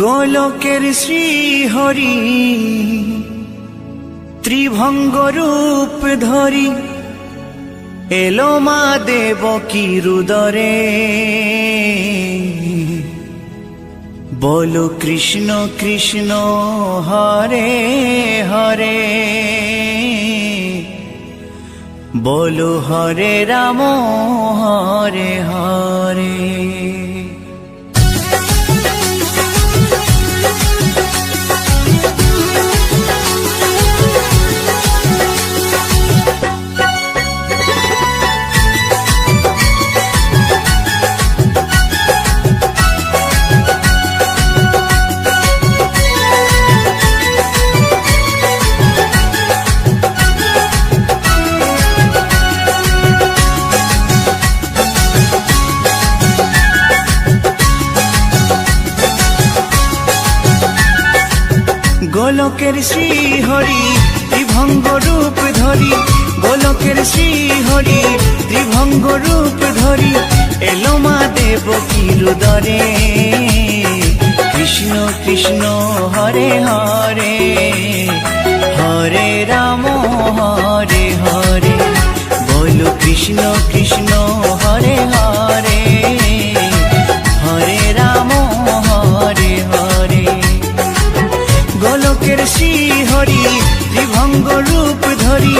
গোলকের শ্রীহরি ত্রিভঙ্গ রূপ ধরি এলো মা দেবকী রুদরে। বলো কৃষ্ণ কৃষ্ণ হরে হরে, বলো হরে রাম হরে হরে। গোলকের শ্রীহরি ত্রিভঙ্গ রূপ ধরি, গোলকের শ্রীহরি ত্রিভঙ্গ রূপ ধরি এলো মা দেবকী রুদরে। কৃষ্ণ কৃষ্ণ হরে হরে, হরে রাম হরে হরে। বলো কৃষ্ণ কৃষ্ণ হরে হরে, হরে রাম হরে হরে। গোলকের শ্রীহরি ত্রিভঙ্গ রূপ ধরি,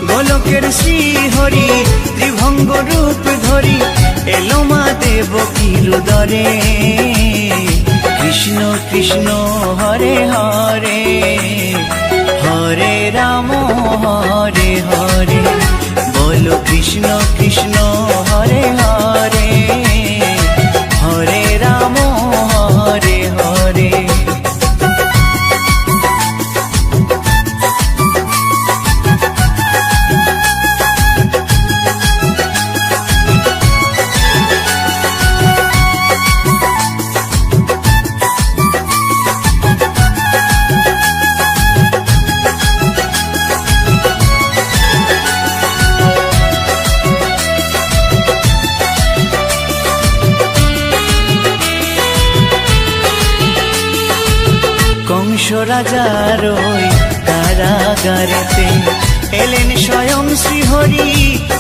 গোলকের শ্রীহরি ত্রিভঙ্গ রূপ ধরি এলো মা দেবকী রুদরে। কৃষ্ণ কৃষ্ণ হরে হরে, হরে রাম হরে হরে। বলো কৃষ্ণ কৃষ্ণ হরে হরে, হরে রাম হরে হরে। কংস রাজার ওই কারাগারেতে এলেন স্বয়ং শ্রীহরি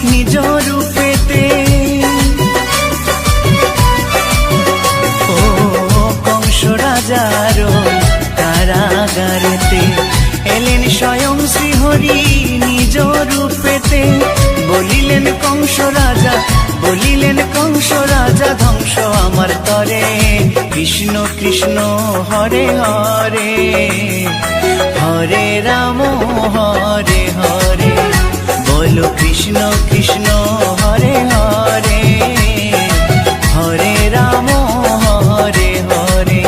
নিজ রূপেতে। ও কংস রাজার ওই কারাগারেতে এলেন স্বয়ং শ্রীহরি নিজ রূপেতে। বলিলেন কংস রাজা, বলিলেন কংস রাজা ধ্বংস আমার তরে। কৃষ্ণ কৃষ্ণ হরে হরে, হরে রাম হরে হরে। বলো কৃষ্ণ কৃষ্ণ হরে হরে, হরে রাম হরে হরে।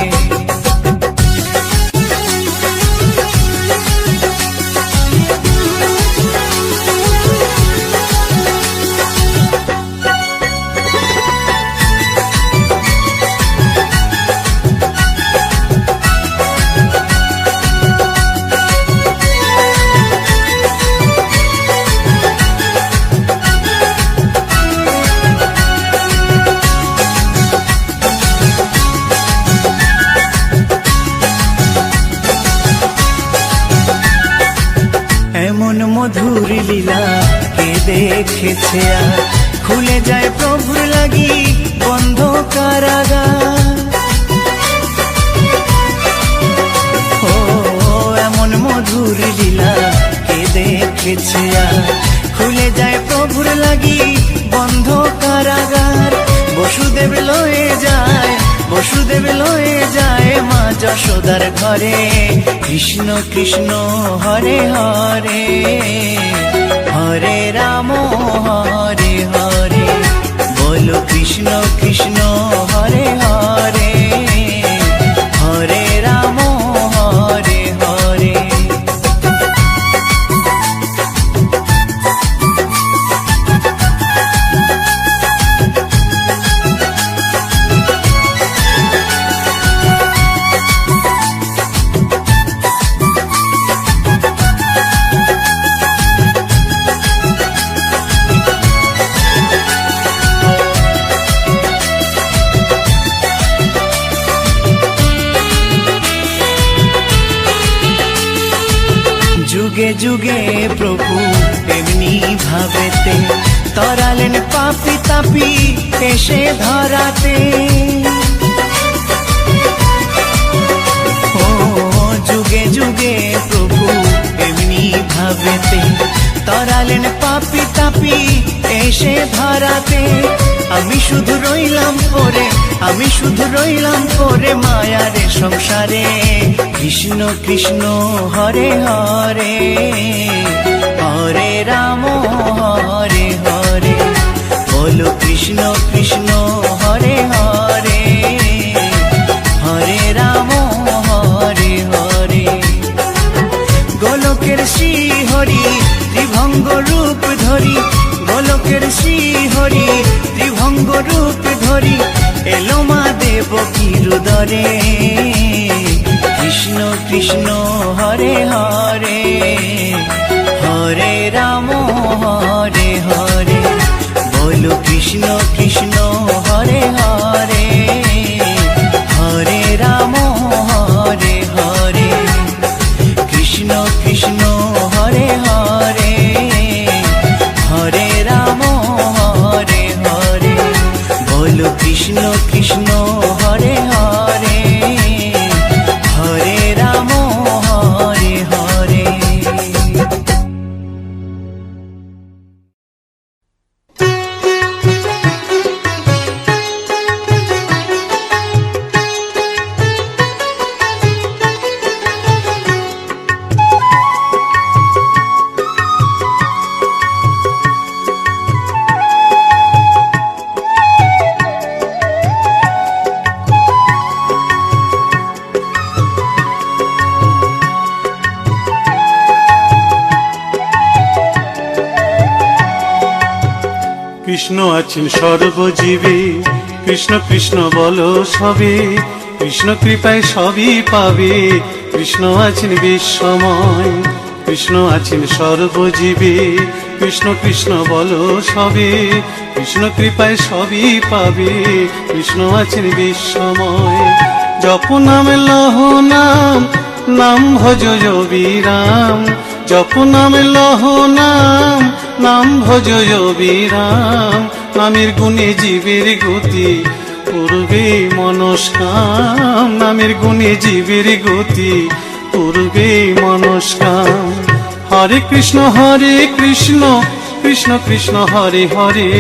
এমন মধুর লীলা কে দেখেছে আর, খুলে যায় প্রভুর লাগি বন্ধ কারাগার। ও এমন মধুর লীলা কে দেখেছে আর, খুলে যায় প্রভুর লাগি বন্ধ কারাগার। বসুদেব লয়ে যায়, বসুদেব লয়ে যায় মা যশোদার ঘরে। কৃষ্ণ কৃষ্ণ হরে হরে, হরে রাম হরে হরে। বলো কৃষ্ণ কৃষ্ণ হরে হরে, হরে রাম হরে হরে। যুগে যুগে প্রভু এমনি ভাবেতে তরালেন পাপি তাপি এসে ধরাতে। ও যুগে যুগে প্রভু এমনি ভাবেতে তরালেন পাপি তাপি এসে ধরাতে। আমি শুধু রইলাম পরে, আমি শুধু রইলাম পরে মায়ারে সংসারে। কৃষ্ণ কৃষ্ণ হরে হরে, হরে রাম হরে হরে। বলো কৃষ্ণ কৃষ্ণ হরে হরে, হরে রাম হরে হরে। গোলকের শ্রী হরি ত্রিভঙ্গ রূপ ধরি, গোলকের শ্রী হরি ত্রিভঙ্গ রূপ ধরি এলো মা দেবকীর উদরে। কৃষ্ণ কৃষ্ণ হরে হরে, হরে রাম হরে হরে। বলো কৃষ্ণ কৃষ্ণ হরে হরে, হরে রাম হরে হরে। কৃষ্ণ কৃষ্ণ হরে হরে, হরে রাম হরে হরে। বলো কৃষ্ণ কৃষ্ণ হরে হরে, হরে রাম হরে হরে। কৃষ্ণ আছেন সর্বজীবে, কৃষ্ণ কৃষ্ণ বলো সবে, কৃষ্ণ কৃপায় সবই পাবে। কৃষ্ণ আছেন বিশ্বময়, কৃষ্ণ আছেন সর্বজীবে, কৃষ্ণ কৃষ্ণ বলো সবে, কৃষ্ণ কৃপায় সবই পাবে। কৃষ্ণ আছেন বিশ্বময়। জপ নাম লহ নাম, নাম ভজ বিরাম। জপ নাম লহ নাম, নাম ভজ বিরাম। নামের গুণে জীবের গতি পূর্বে মনস্কাম। নামের গুণে জীবের গতি পূর্বে মনস্কাম। হরে কৃষ্ণ কৃষ্ণ কৃষ্ণ হরে হরে,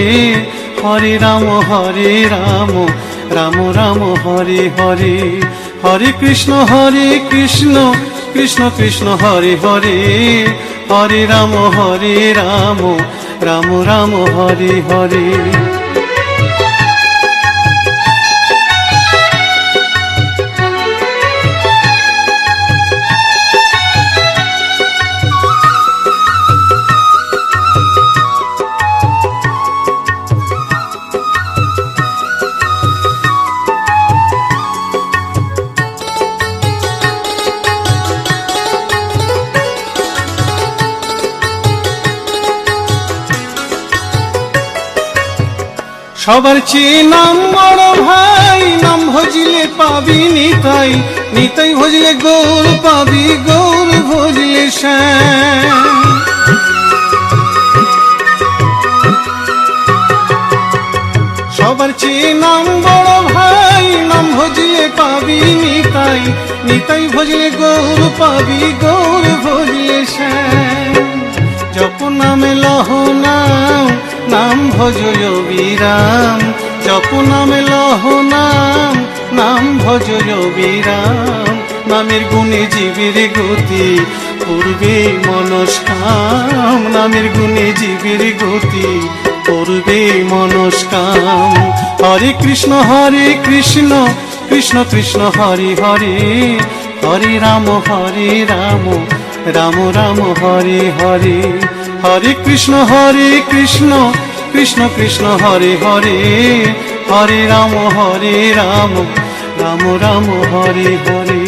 হরে রাম রাম রাম হরে হরে। হরে কৃষ্ণ কৃষ্ণ কৃষ্ণ হরে হরে, হরে রাম রাম রাম হরে হরে। সবার চেয়ে নাম বড় ভাই, নাম ভজিলে পাবি নিতাই, নিতাই ভজলে গৌর পাবি, গৌর ভজলে শ্যাম। সবার চেয়ে নাম বড় ভাই, নাম ভজিলে পাবি নিতাই, নিতাই ভজলে গৌর পাবি, গৌর ভজলে শ্যাম। জপ নামে লহ নাম, নাম ভজ বিরাম। জপ নামে লহ নাম, নাম ভজ বিরাম। নামের গুণে জীবের গতি পূর্বে মনস্কাম। নামের গুণে জীবের গতি পূর্বে মনস্কাম। হরে কৃষ্ণ কৃষ্ণ কৃষ্ণ হরে হরে, হরে রাম রাম রাম হরে হরে। হরে কৃষ্ণ কৃষ্ণ কৃষ্ণ হরে হরে, হরে রাম রাম রাম হরে হরে।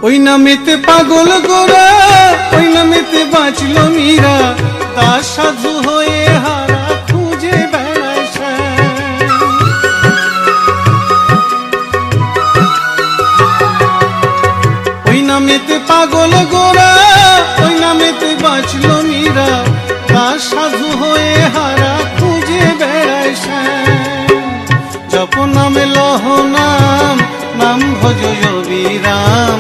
ওই নামেতে পাগল গোরা, ওই নামেতে বাঁচল মীরা, দাস সাধু হয়ে হারা খুঁজে বেড়ায় শ্যাম। ওই নামেতে পাগল গোরা, ওই নামেতে বাঁচল মীরা, দাস সাধু হয়ে হারা খুঁজে বেড়ায় শ্যাম। জপ নামে লহ নাম, নাম ভজ অবিরাম,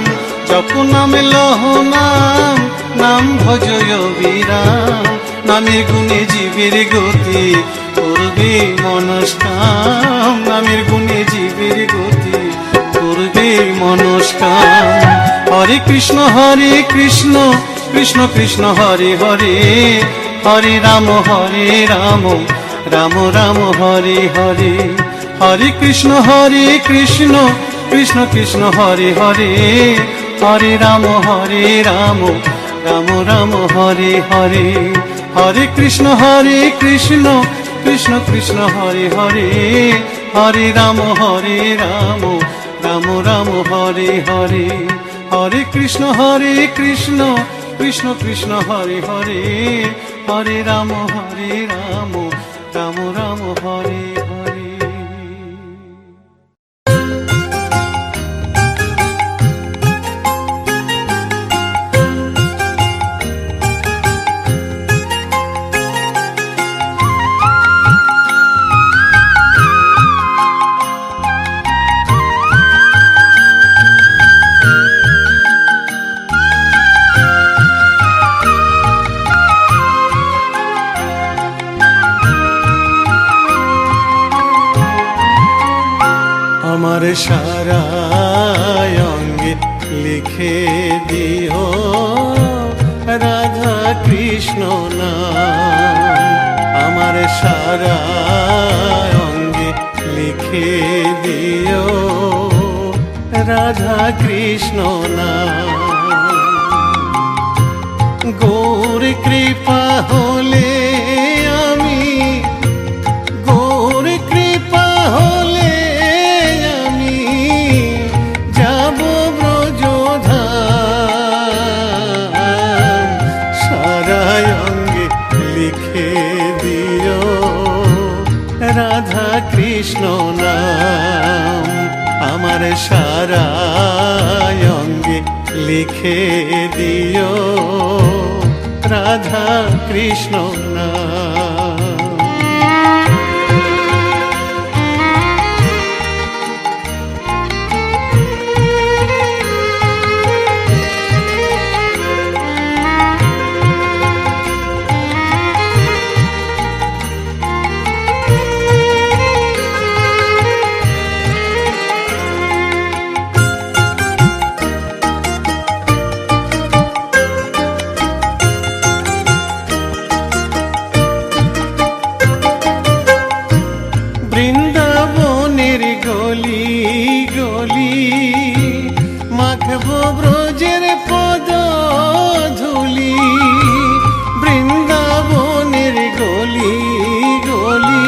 জপ নামে লহ নাম, নাম ভজ অবিরাম। নামের গুণে জীবের গতি করবে মনস্কাম, নামের গুণে জীবের গতি করবে মনস্কাম। হরে কৃষ্ণ কৃষ্ণ কৃষ্ণ হরে হরে, হরে রাম রাম রাম হরে হরে। হরে কৃষ্ণ কৃষ্ণ কৃষ্ণ হরে হরে, হরে রাম রাম রাম হরে হরে। হরে কৃষ্ণ কৃষ্ণ কৃষ্ণ হরে হরে, হরে রাম রাম রাম হরে হরে। হরে কৃষ্ণ কৃষ্ণ কৃষ্ণ হরে হরে, হরে রাম রাম রাম হরে হরে। আমার সারা অঙ্গে লিখে দিও রাধা কৃষ্ণ নাম, আমার সারা অঙ্গে লিখে দিও রাধা কৃষ্ণ নাম। গৌর কৃপা হলে আমি, গৌর কৃপা হলে আমি যাব ব্রজধাম। সারা অঙ্গে লিখে দিও রাধা কৃষ্ণ নাম, আমার সারা অঙ্গে লিখে দিও রাধা কৃষ্ণ নাম। বৃন্দাবনের গলি গলি মাখবো ব্রজের পদ ধুলি, বৃন্দাবনের গলি গলি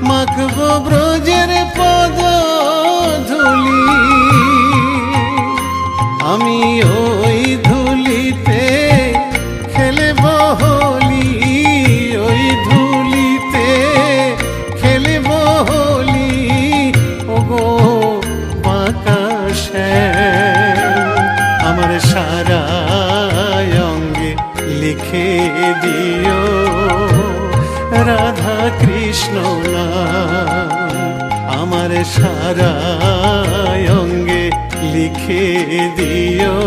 মাখবো ব্রজের পদ ধুলি। আমি ওই ধুলিতে খেলব হোলি, ওই ধুলিতে খেলব হোলি। ওগো বাঁকা শ্যাম, আমার সারা অঙ্গে লিখে দিও রাধা কৃষ্ণ নাম, আমার সারা অঙ্গে লিখে দিও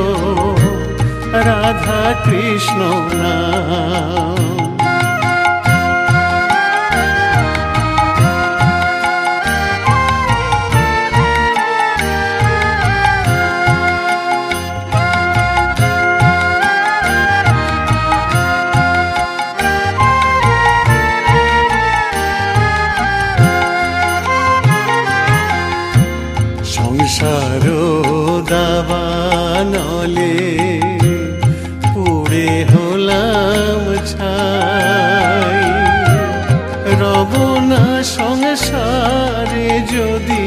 রাধা কৃষ্ণ নাম। সংসার দাবানলে পুড়ে হলাম ছাই, রব না সংসারে যদি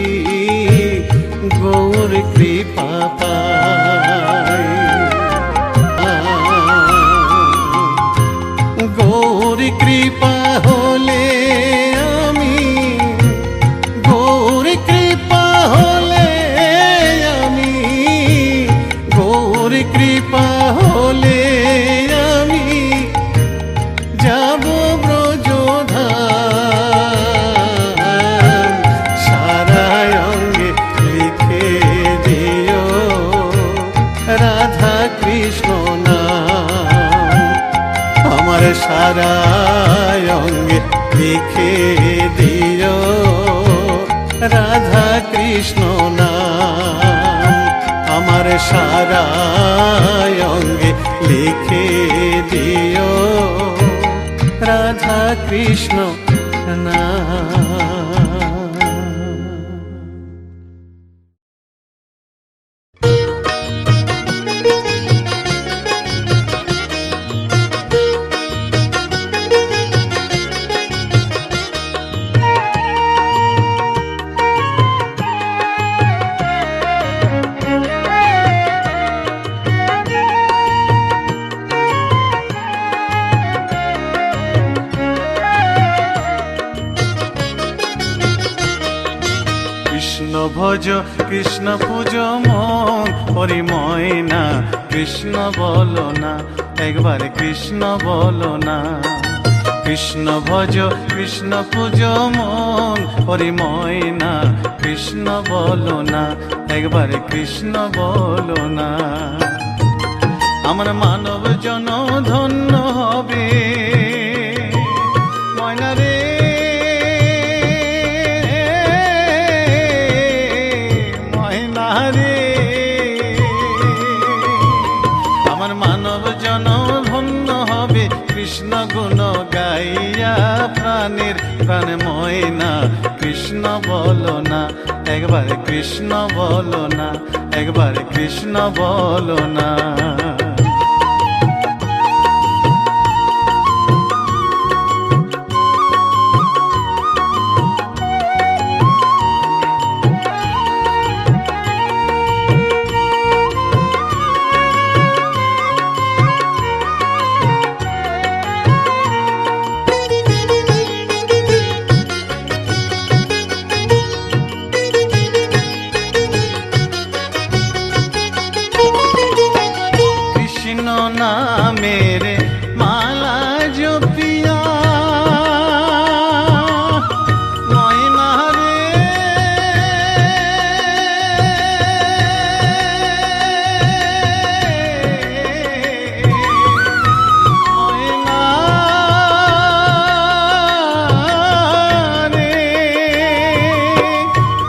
গৌর কৃপা পাই। কৃপা হলে আমি, গৌর কৃপা হলে আমি, গৌর কৃপা হলে আমি যাব ব্রজধাম। সারা অঙ্গে লিখে দিও রাধা কৃষ্ণ নাম, আমার সারা অঙ্গে লিখে দিও রাধা কৃষ্ণ নাম, আমার সারা অঙ্গে লিখে দিও রাধা কৃষ্ণ নাম। কৃষ্ণ ভজ কৃষ্ণ পূজ মন হরিময় না, কৃষ্ণ বলো না, একবার কৃষ্ণ বলো না। কৃষ্ণ ভজ কৃষ্ণ পূজ মন হরিময় না, কৃষ্ণ বলো না, একবার কৃষ্ণ বলো না। আমার মানব জন ধন্য হবে ময়না রে, ময়না রে। আমার মানব জন ধন্য হবে কৃষ্ণ গুণ গাইয়া, প্রাণের প্রাণ ময়না কৃষ্ণ বলো না, একবার কৃষ্ণ বলো না, একবার কৃষ্ণ বলো না। মেরে মালা জপিয়া ময়না রে, ময়না রে।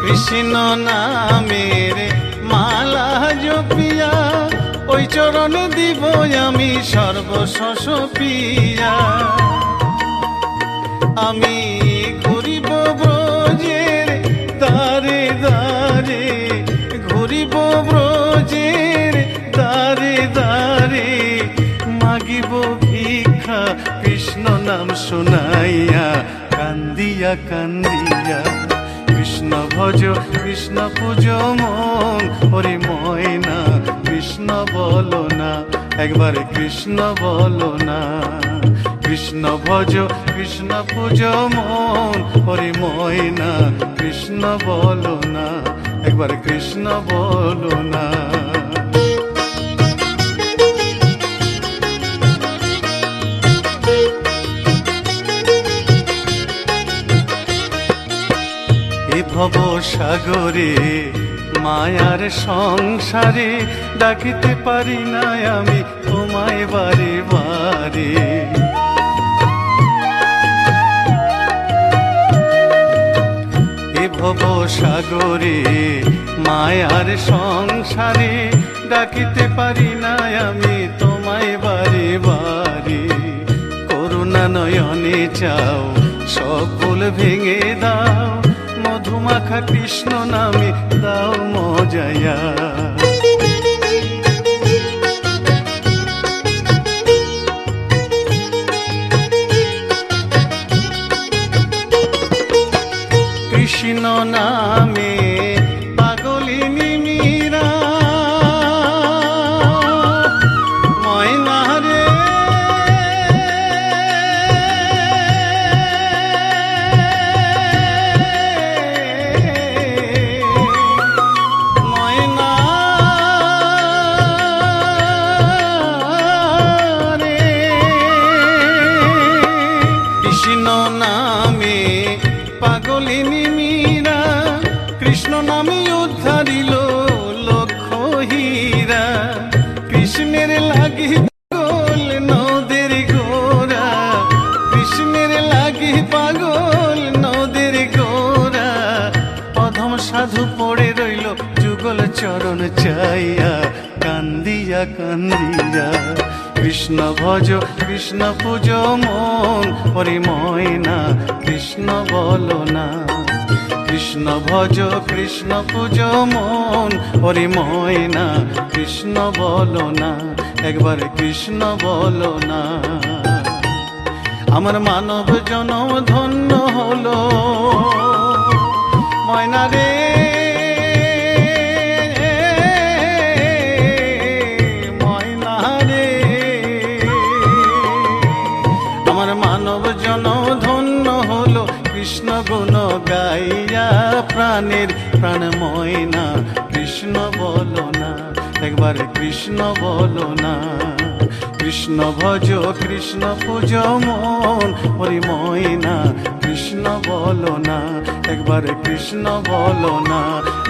কৃষ্ণ নামের মালা জপিয়া ওই চরণ দিব আমি সর্বশস পিয়া। আমি ঘুরিব ব্রজের দ্বারে দ্বারে, ঘুরিব ব্রজের দ্বারে দ্বারে, মাগিব ভিক্ষা কৃষ্ণ নাম শুনাইয়া, কান্দিয়া কান্দিয়া। কৃষ্ণ ভজ কৃষ্ণ পূজ মন হরিময় না, কৃষ্ণ বলো না, একবার কৃষ্ণ বলো না। কৃষ্ণ ভজ কৃষ্ণ পূজ মন হরিময় না, কৃষ্ণ বলো না, একবার কৃষ্ণ বলো না। ভব সাগরে মায়ার সংসারে ডাকিতে পারি না আমি তোমায় বারে বারে। এ ভব সাগরে মায়ার সংসারে ডাকিতে পারি না আমি তোমায় বারে বারে। করুণা নয়নে চাও সব ভুল ভেঙে দাও, মধুমাখা কৃষ্ণ নামে দাও মজায়া। কৃষ্ণ নামে পাগলিনী মীরা ময়না রে, চরণ চাইয়া কান্দিয়া কান্দিয়া কৃষ্ণ ভজ কৃষ্ণ পূজ মন ওরে ময়না কৃষ্ণ বলো না কৃষ্ণ ভজ কৃষ্ণ পূজ মন ওরে ময়না কৃষ্ণ বলো না একবার কৃষ্ণ বলো না আমার মানব জনম ধন্য হলো ময়না রে ময়না রে আমার মানব জনম ধন্য হলো কৃষ্ণ গুণ গাইয়া প্রাণের প্রাণ ময়না কৃষ্ণ বলো না একবার কৃষ্ণ বলো না কৃষ্ণ ভজ কৃষ্ণ পূজ মন ওরে ময়না কৃষ্ণ বলো না একবার কৃষ্ণ বলো না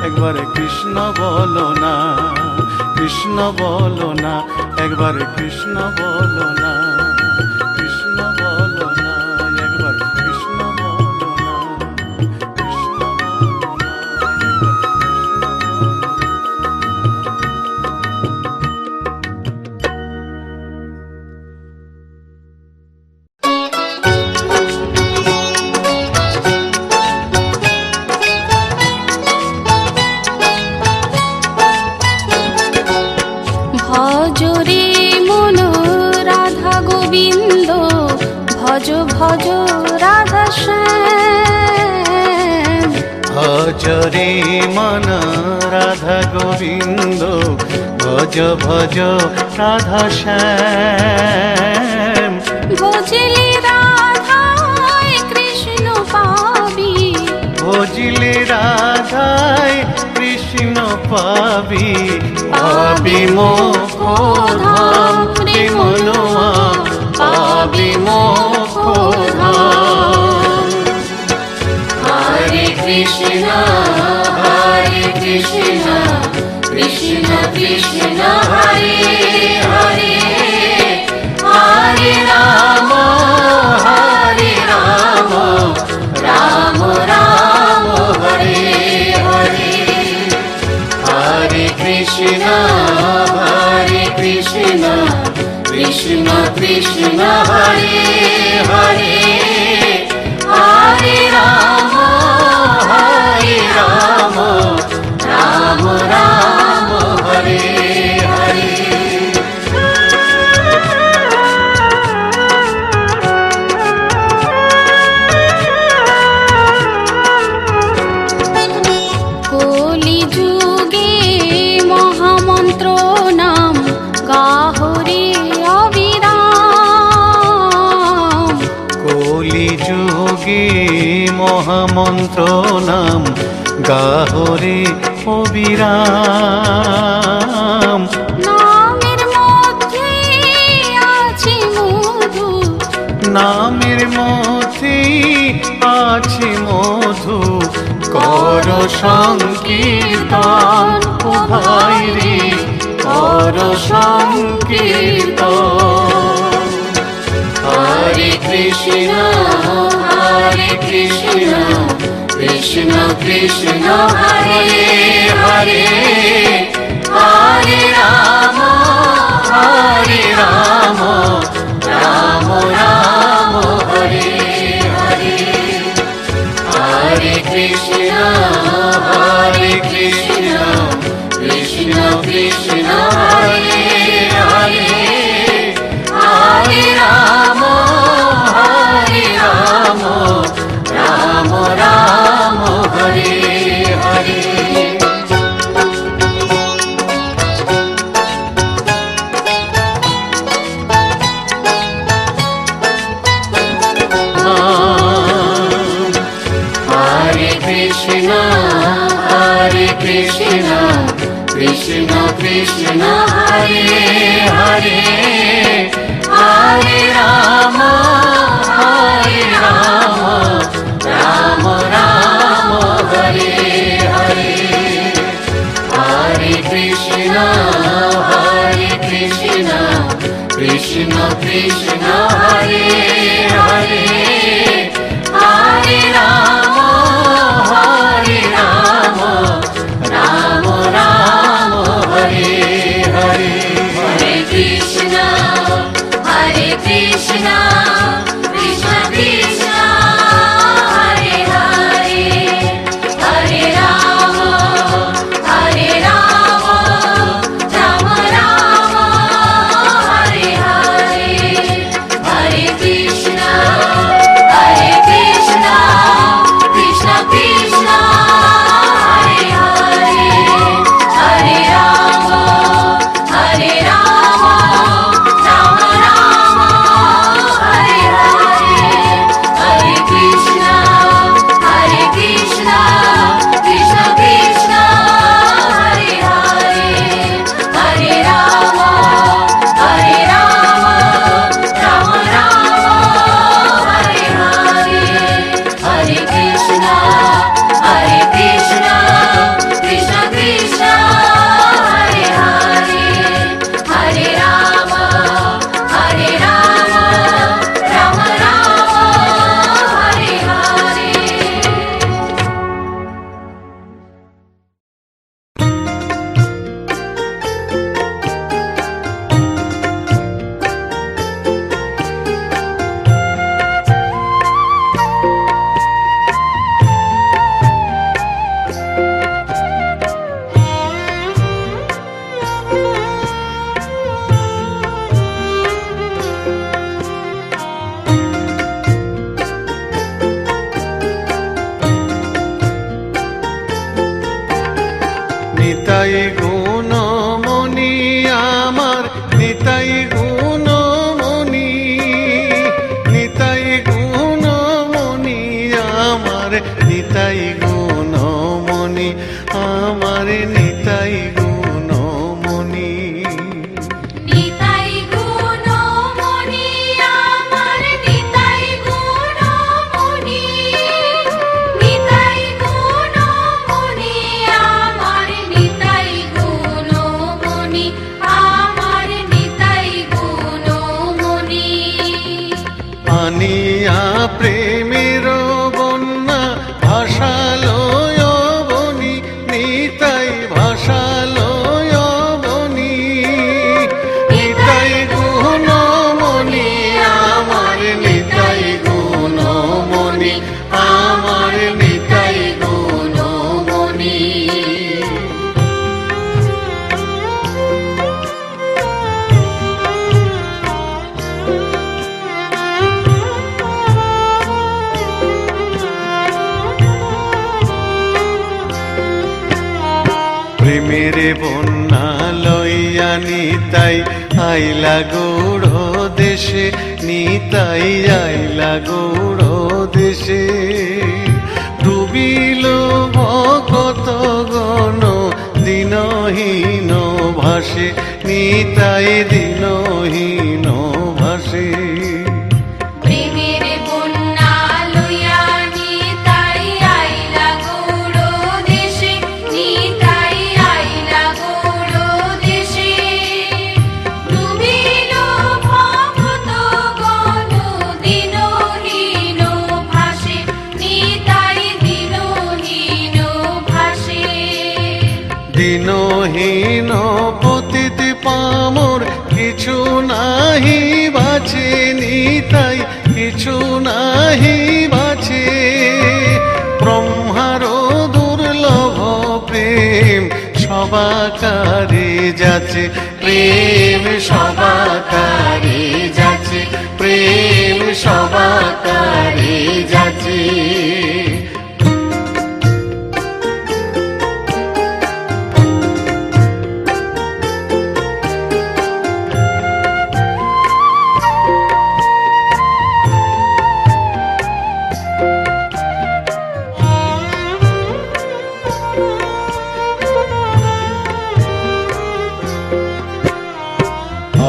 একবার কৃষ্ণ বলো না কৃষ্ণ বলো না একবার কৃষ্ণ বলো না কৃষ্ণ বলো না একবার কৃষ্ণ বলো না কৃষ্ণ বলো না ভজরে মন রাধা গোবিন্দ ভজ ভজ রাধা শ্যাম ভজরে মন রাধা গোবিন্দ ভজ ভজ রাধা শ্যাম ভজলে রাধায় কৃষ্ণ পাবি ভজিলে রাধায় কৃষ্ণ পাবি পাবি মোক্ষ ধাম রে মনোয়া পাবি মোক্ষ ধাম হরে কৃষ্ণ কৃষ্ণ কৃষ্ণ হরে হরে হরে রাম রাম রাম হরে হরে হরে কৃষ্ণ কৃষ্ণ কৃষ্ণ হরে হরে হরে রাম রাম রাম হরে হরে কলি যুগে মহামন্ত্র নাম গাহরে অবিরাম কলি যুগে মহামন্ত্র নাম গাহরে অবিরাম নামের মধ্যে আছে মধু নামের মধ্যে আছে মধু কর সংকীর্তন ও ভাই রে কর সংকীর্তন হরে কৃষ্ণ কৃষ্ণ কৃষ্ণ হরে হরে হরে রাম রাম রাম হরে হরে হরে কৃষ্ণ কৃষ্ণ কৃষ্ণ হরে হরে হরে রাম রাম রাম হরে হরে হরে কৃষ্ণ কৃষ্ণ কৃষ্ণ হরে হরে হরে রাম রাম রাম হরে হরে হরে কৃষ্ণ কৃষ্ণ কৃষ্ণ হরে হরে হরে রাম রাম রাম কৃষ্ণ কৃষ্ণ কৃষ্ণ হরে হরে হরে রাম রাম রাম হরে হরে হরে কৃষ্ণ কৃষ্ণ কৃষ্ণ হরে হরে হরে রাম রাম রাম হরে হরে হরে কৃষ্ণ কৃষ্ণ কৃষ্ণ হরে হরে হরে রাম রাম রাম হরে হরে হরে কৃষ্ণ কৃষ্ণ কৃষ্ণ হরে হরে হরে রাম রাম রাম হরে হরে। নিতাই গুণমণি আমার নিতাই গুণমণি নিতাই গুণমণি আমার নিতাই গুণমণি আমার নিতাই গুণমণি নিতাই গুণমণি আমার নিতাই গুণমণি নিতাই গুণমণি আমার নিতাই গুণমণি আমার নিতাই গুণমণি আনিয়া প্রেমের বন্যা ভাষালয় বনি নিতাই ভাষালয় বনি নিতাই গুণমণি আমার নিতাই গুণমণি আমার নিতাই গুণমণি প্রেমের বন্যা লইয়া নিতাই আইলা গৌড় দেশে নিতাই আইলা গৌড় দেশে ডুবিল ভকত গণ দিনহীন ভাসে নিতাই দিনহীন ভাসে প্রেমের বন্যা লইয়া নিতাই আইলা গৌড় দেশে নিতাই আইলা গৌড় দেশে ডুবিল ভক্ত গণ দিনহীন ভাসে নিতাই দিনহীন ভাসে দিনহীন পতিত পামর কিছু নাহি বাছে নিতাই কিছু নাহি বাছে ব্রহ্মার দুর্লভ প্রেম সবাকারে যাচ্ছে প্রেম সবাকারে যাচ্ছে প্রেম সবাকারে যাচ্ছে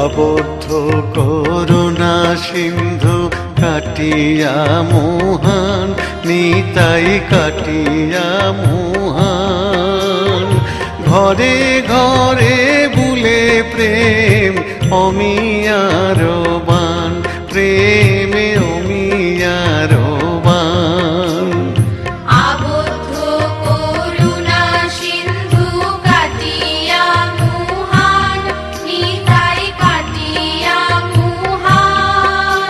আবদ্ধ করুণা সিন্ধু কাটিয়া মোহন নিতাই কাটিয়া মোহন ঘরে ঘরে বুলে প্রেম অমিয়ার বান প্রেমে অমিয়ার বান আবদ্ধ করুণা সিন্ধু কাটিয়া মুহান নিতাই কাটিয়া মুহান